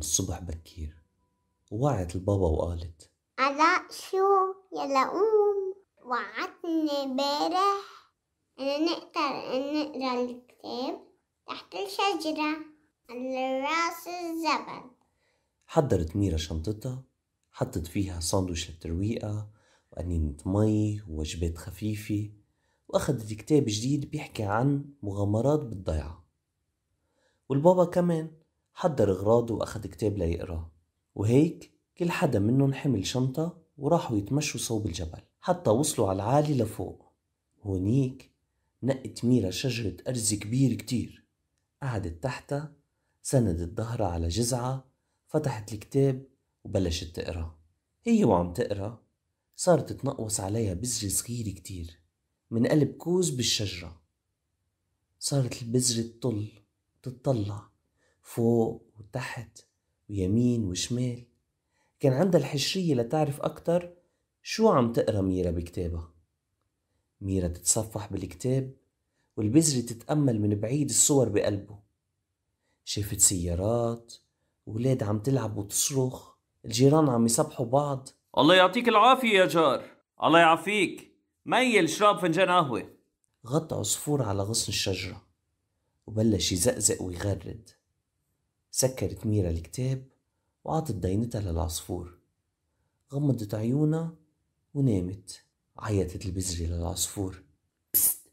الصبح بكير، ووعت البابا وقالت: علاء شو يلا قوم. وعدتني امبارح إننا نقدر نقرا الكتاب تحت الشجرة على راس الجبل. حضرت ميرا شنطتها، حطت فيها ساندويش للترويقة وقنينة مي ووجبات خفيفة، وأخذت كتاب جديد بيحكي عن مغامرات بالضيعة. والبابا كمان حضر أغراضه وأخذ كتاب ليقراه. وهيك كل حدا منهم حمل شنطة وراحوا يتمشوا صوب الجبل حتى وصلوا على العالي لفوق. هونيك نقت ميرا شجرة أرز كبير كتير، قعدت تحتها، سندت ظهرها على جذعها، فتحت الكتاب وبلشت تقرا. هي وعم تقرا صارت تنقوص عليها بذرة صغيرة كتير من قلب كوز بالشجرة. صارت البذرة تطل وتطلع فوق وتحت ويمين وشمال. كان عندها الحشرية لتعرف أكتر شو عم تقرا ميرا بكتابها. ميرا تتصفح بالكتاب والبذرة تتأمل من بعيد الصور بقلبه. شافت سيارات، ولاد عم تلعب وتصرخ، الجيران عم يصبحوا بعض. الله يعطيك العافية يا جار. الله يعافيك، ميل شراب فنجان قهوة. غطى عصفور على غصن الشجرة وبلش يزقزق ويغرد. سكرت ميرا الكتاب وعطت دينتها للعصفور، غمضت عيونها ونامت. عيطت البزرة للعصفور: بست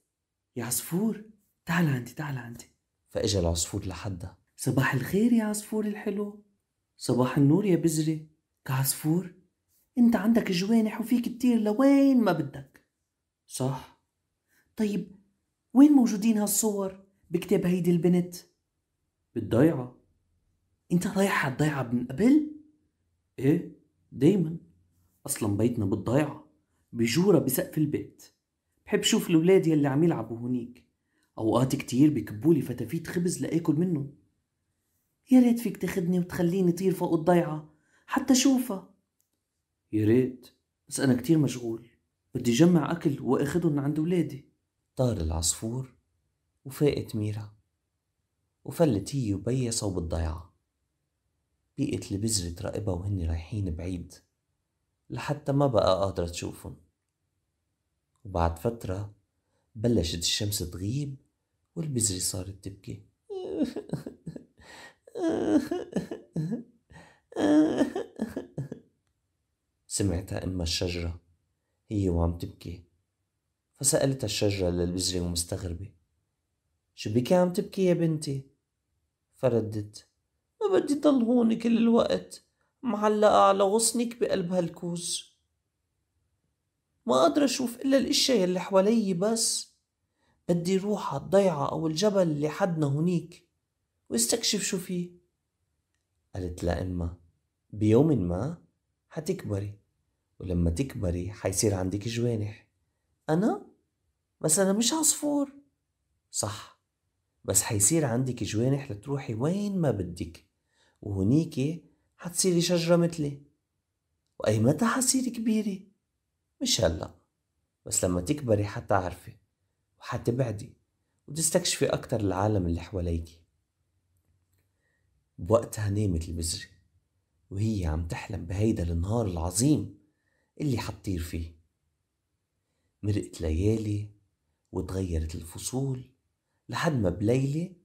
يا عصفور، تعال عندي تعال عندي. فاجا العصفور لحدها: صباح الخير يا عصفور الحلو. صباح النور يا بزرة. كعصفور انت عندك جوانح وفيك تطير لوين ما بدك. صح. طيب وين موجودين هالصور بكتاب هيدي البنت؟ بالضيعة. انت رايح عالضيعة من قبل؟ ايه دايما، اصلا بيتنا بالضيعة بجورة بسقف البيت. بحب شوف الولاد يلي عم يلعبوا هونيك، اوقات كتير بكبولي فتافيت خبز لاكل منه. يا ريت فيك تاخدني وتخليني طير فوق الضيعة حتى شوفها. يا ريت، بس انا كتير مشغول، بدي جمع اكل واخدهم من عند ولادي. طار العصفور وفاقت ميرا وفلت هي وبيا صوب الضيعة. بقت البزرة تراقبها وهن رايحين بعيد لحتى ما بقى قادرة تشوفهم. وبعد فترة بلشت الشمس تغيب والبزرة صارت تبكي. سمعتها أم الشجرة هي وعم تبكي، فسألتها الشجرة للبزرة ومستغربة: شو بكي عم تبكي يا بنتي؟ فردت: ما بدي ضل هون كل الوقت معلقة على غصنك بقلب هالكوز، ما قادرة أشوف إلا الأشياء اللي حوالي، بس بدي روح عالضيعة أو الجبل اللي حدنا هنيك واستكشف شو فيه. قالت لأمها: بيوم ما حتكبري، ولما تكبري حيصير عندك جوانح. أنا؟ بس أنا مش عصفور. صح، بس حيصير عندك جوانح لتروحي وين ما بدك، وهنيك حتصيري شجرة مثلي. وأي متى حتصيري كبيرة؟ مش هلأ، بس لما تكبري حتعرفي وحتبعدي وتستكشفي أكتر العالم اللي حواليكي. بوقتها نامت البزرة وهي عم تحلم بهيدا النهار العظيم اللي حتطير فيه. مرقت ليالي وتغيرت الفصول لحد ما بليلة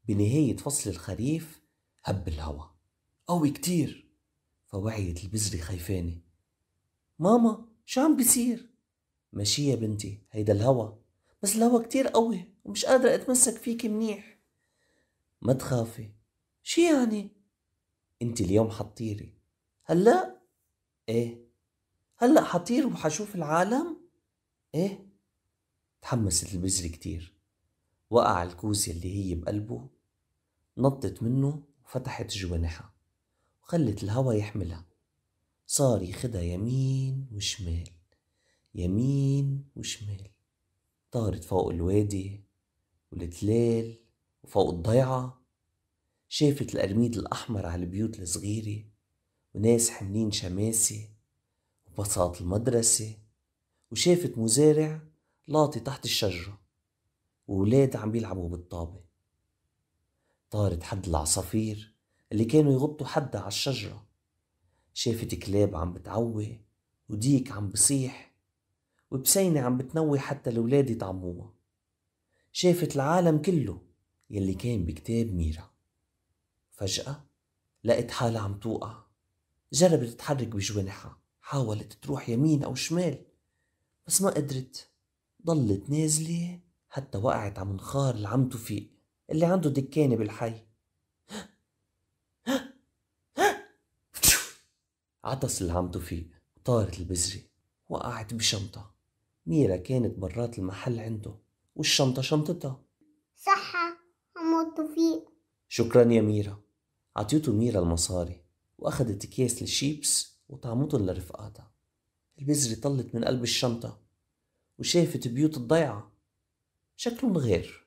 بنهاية فصل الخريف هب الهوا قوي كتير. فوعيت البزرة خيفانة: ماما شو عم بيصير؟ ماشي يا بنتي، هيدا الهوا، بس الهوا كتير قوي ومش قادرة اتمسك فيك منيح. ما تخافي. شو يعني؟ انت اليوم حطيري. هلأ؟ ايه، هلأ حطير وحشوف العالم؟ ايه. تحمست البزرة كتير، وقع الكوز يلي هي بقلبه، نطت منه وفتحت جوانحها وخلت الهوا يحملها. صار يخدها يمين وشمال، يمين وشمال. طارت فوق الوادي والتلال وفوق الضيعة. شافت القرميد الأحمر على البيوت الصغيرة وناس حاملين شماسي وبساط المدرسة، وشافت مزارع لاطي تحت الشجرة وولاد عم بيلعبوا بالطابة. طارت حد العصافير اللي كانوا يغطوا حدها على الشجرة. شافت كلاب عم بتعوي وديك عم بصيح وبسينة عم بتنوي حتى الولاد يطعموها. شافت العالم كله يلي كان بكتاب ميرا. فجأة لقت حالها عم توقع. جربت تتحرك بجوانحها، حاولت تروح يمين أو شمال بس ما قدرت. ضلت نازلة حتى وقعت على منخار العم توفيق اللي عنده دكانة بالحي. عطس العم توفيق وطارت البزرة، وقعت بشنطة. ميرا كانت برات المحل عنده والشنطة شنطتها. صحة عمو توفيق. شكرا يا ميرا. عطيته ميرا المصاري وأخذت أكياس الشيبس وطعمتهم لرفقاتها. البزرة طلت من قلب الشنطة وشافت بيوت الضيعة شكلهم غير.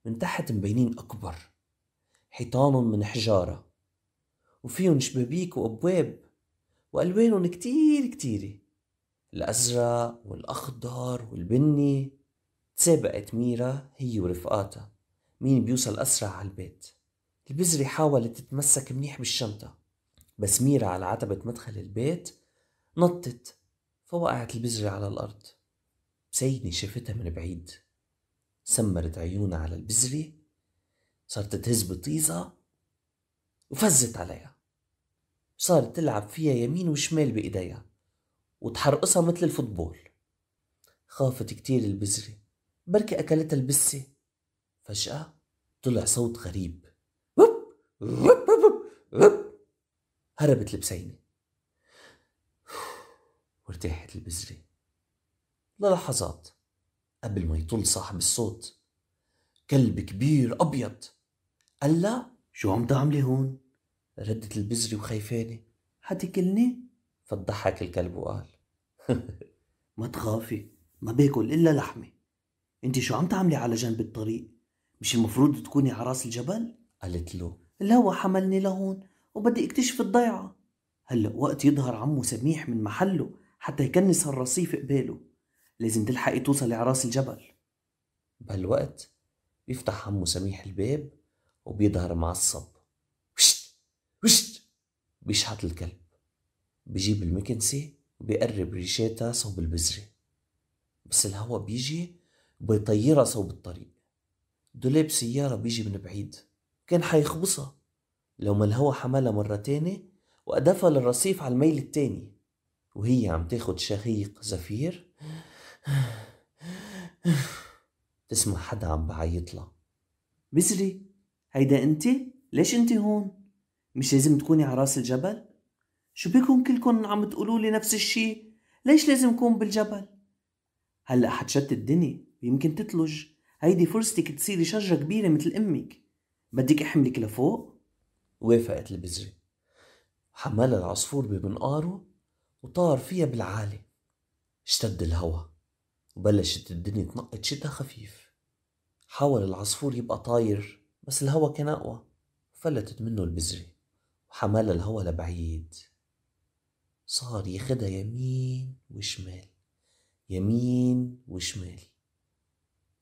من تحت مبينين أكبر، حيطانهم من حجارة وفيهم شبابيك وأبواب وألوانهم كتير كتيرة، الأزرق والأخضر والبني. تسابقت ميرا هي ورفقاتها مين بيوصل أسرع على البيت. البزرة حاولت تتمسك منيح بالشنطة بس ميرا على عتبة مدخل البيت نطت، فوقعت البزرة على الأرض. بسينة شافتها من بعيد، سمرت عيونها على البزرة، صارت تهز بطيزة وفزت عليها. صارت تلعب فيها يمين وشمال بإيديها وتحرقصها مثل الفوتبول. خافت كتير البزرة، بركي أكلتها البسة. فجأة طلع صوت غريب، وب وب وب وب. هربت البسينة وارتاحت البزرة للحظات قبل ما يطل صاحب الصوت، كلب كبير أبيض. قال لا شو عم تعملي هون؟ ردت البزرة وخيفانة. حتكلني؟ فضحك الكلب وقال ما تخافي، ما باكل إلا لحمة. انت شو عم تعملي على جنب الطريق؟ مش المفروض تكوني على راس الجبل؟ قالت له الهوا حملني لهون وبدي اكتشف الضيعة. هلأ وقت يظهر عمو سميح من محله حتى يكنس هالرصيف قباله، لازم تلحقي توصلي على راس الجبل. بهالوقت بيفتح عمو سميح الباب وبيظهر معصب. وشت وشت بيشحط الكلب، بيجيب المكنسة وبيقرب ريشاتها صوب البزرة، بس الهوا بيجي وبيطيرها صوب الطريق. دولاب سيارة بيجي من بعيد كان حيخبصها لو ما الهوا حملها مرة تانية وأدفها للرصيف على الميل التاني. وهي عم تاخد شهيق زفير تسمع حدا عم بعيطلها. بزري هيدا انت؟ ليش انت هون؟ مش لازم تكوني على راس الجبل؟ شو بكون كلكن عم تقولولي نفس الشي؟ ليش لازم كون بالجبل؟ هلأ حتشتت الدنيا ويمكن تتلج، هيدي فرصتك تصيري شجرة كبيرة مثل أمك. بدك أحملك لفوق؟ وافقت البزرة، حملها العصفور بمنقاره وطار فيها بالعالي. اشتد الهوا وبلشت الدنيا تنقط شتا خفيف. حاول العصفور يبقى طاير بس الهوا كان أقوى، فلتت منه البزرة وحملها الهوا لبعيد. صار ياخدها يمين وشمال يمين وشمال.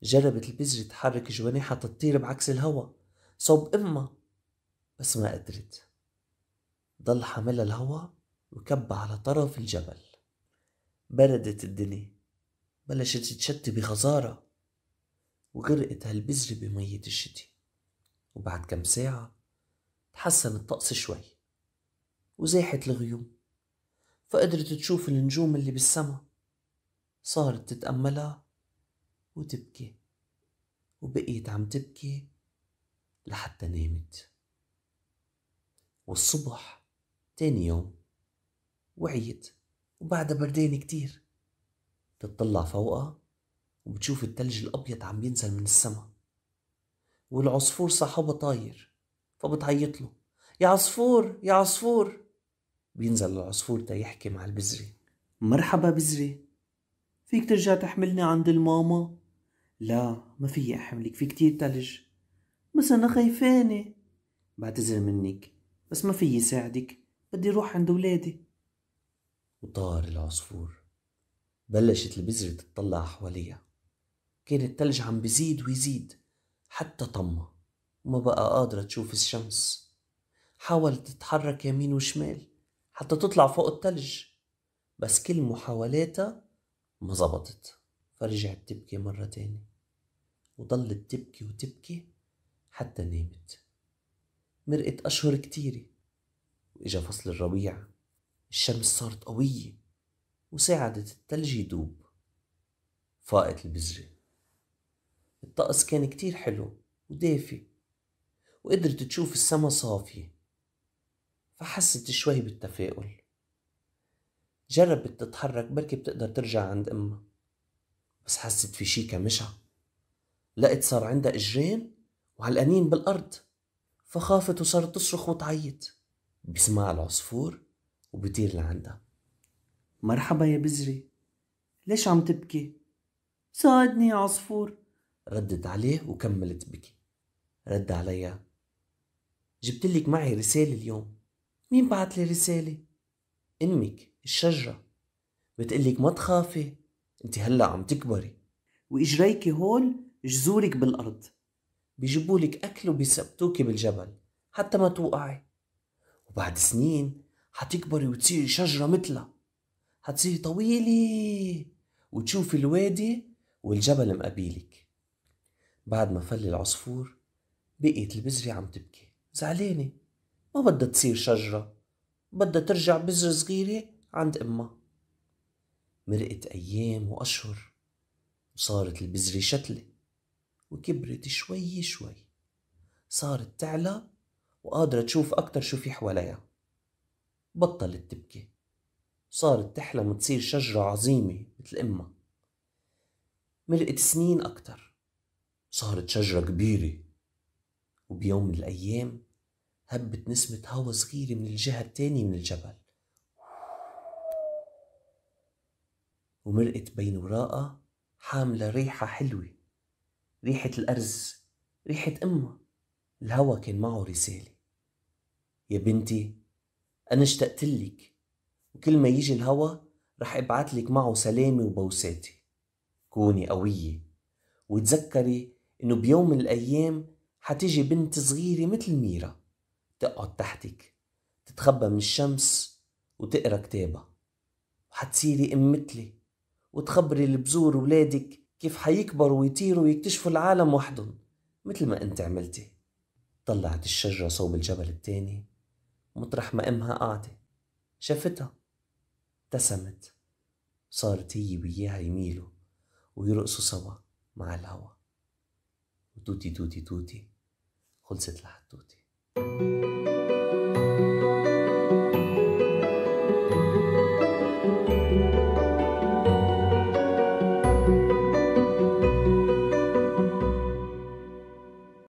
جربت البزرة تحرك جوانحها تطير بعكس الهوا صوب أمها بس ما قدرت. ضل حملها الهوا وكب على طرف الجبل. بردت الدنيا، بلشت تشتي بغزارة وغرقت هالبزرة بمية الشتي. وبعد كم ساعة تحسن الطقس شوي وزاحت الغيوم، فقدرت تشوف النجوم اللي بالسما. صارت تتأملها وتبكي، وبقيت عم تبكي لحتى نامت. والصبح تاني يوم وعيت وبعدها بردان كتير. تطلع فوقها وبتشوف التلج الأبيض عم ينزل من السما، والعصفور صاحبها طاير فبتعيط له يا عصفور يا عصفور. بينزل العصفور تا يحكي مع البزرة. مرحبا بزرة، فيك ترجع تحملني عند الماما؟ لا ما فيي أحملك، في كتير تلج، بس أنا خايفانة. بعتذر منك بس ما فيي ساعدك، بدي روح عند ولادي. وطار العصفور. بلشت البزرة تطلع حواليها، كان التلج عم بيزيد ويزيد حتى طمها وما بقى قادرة تشوف الشمس. حاولت تتحرك يمين وشمال حتى تطلع فوق التلج، بس كل محاولاتها ما زبطت. فرجعت تبكي مرة تاني، وضلت تبكي وتبكي حتى نامت. مرقت أشهر كتيرة، وإجا فصل الربيع. الشمس صارت قوية وساعدت التلج يدوب. فاقت البذرة. الطقس كان كتير حلو ودافي، وقدرت تشوف السما صافية، فحست شوي بالتفاؤل. جربت تتحرك بركي بتقدر ترجع عند أمها، بس حست في شي كمشها. لقت صار عندها إجرين وعلقانين بالأرض، فخافت وصارت تصرخ وتعيط. بسمع العصفور وبطير لعندها. مرحبا يا بزري، ليش عم تبكي؟ ساعدني يا عصفور، ردت عليه وكملت بكي. رد عليها، جبتلك معي رسالة اليوم. مين بعت لي رسالة؟ أمك الشجرة، بتقلك ما تخافي، انت هلأ عم تكبري، وإجريكي هول جذورك بالأرض، بيجيبولك أكل وبيثبتوكي بالجبل حتى ما توقعي، وبعد سنين حتكبري وتصيري شجرة مثلها، حتصيري طويلة وتشوفي الوادي والجبل مقابيلك. بعد ما فل العصفور بقيت البزرة عم تبكي زعلانة، ما بدها تصير شجرة، بدها ترجع بزرة صغيرة عند أمها. مرقت أيام وأشهر، وصارت البزرة شتلة وكبرت شوي شوي. صارت تعلى وقادرة تشوف أكتر شو في حواليها. بطلت تبكي، صارت تحلم تصير شجرة عظيمة مثل أمها. مرقت سنين أكتر، صارت شجرة كبيرة. وبيوم من الأيام هبت نسمة هوا صغيرة من الجهة التانية من الجبل، ومرقت بين وراءها حاملة ريحة حلوة، ريحة الأرز، ريحة أمها. الهوا كان معه رسالة: يا بنتي، أنا اشتقتلك، وكل ما يجي الهوا رح ابعتلك معه سلامة وبوساتي. كوني قوية، وتذكري إنه بيوم من الأيام حتيجي بنت صغيرة مثل ميرا تقعد تحتك، تتخبى من الشمس وتقرأ كتابها، وحتصيري أم مثلي وتخبري البزور ولادك كيف حيكبروا ويطيروا ويكتشفوا العالم وحدهم مثل ما انت عملتي. طلعت الشجرة صوب الجبل التاني، مطرح ما امها قاعدة شافتها، ابتسمت. صارت هي وياها يميلوا ويرقصوا سوا مع الهوا. وتوتي توتي توتي خلصت الحدوتي.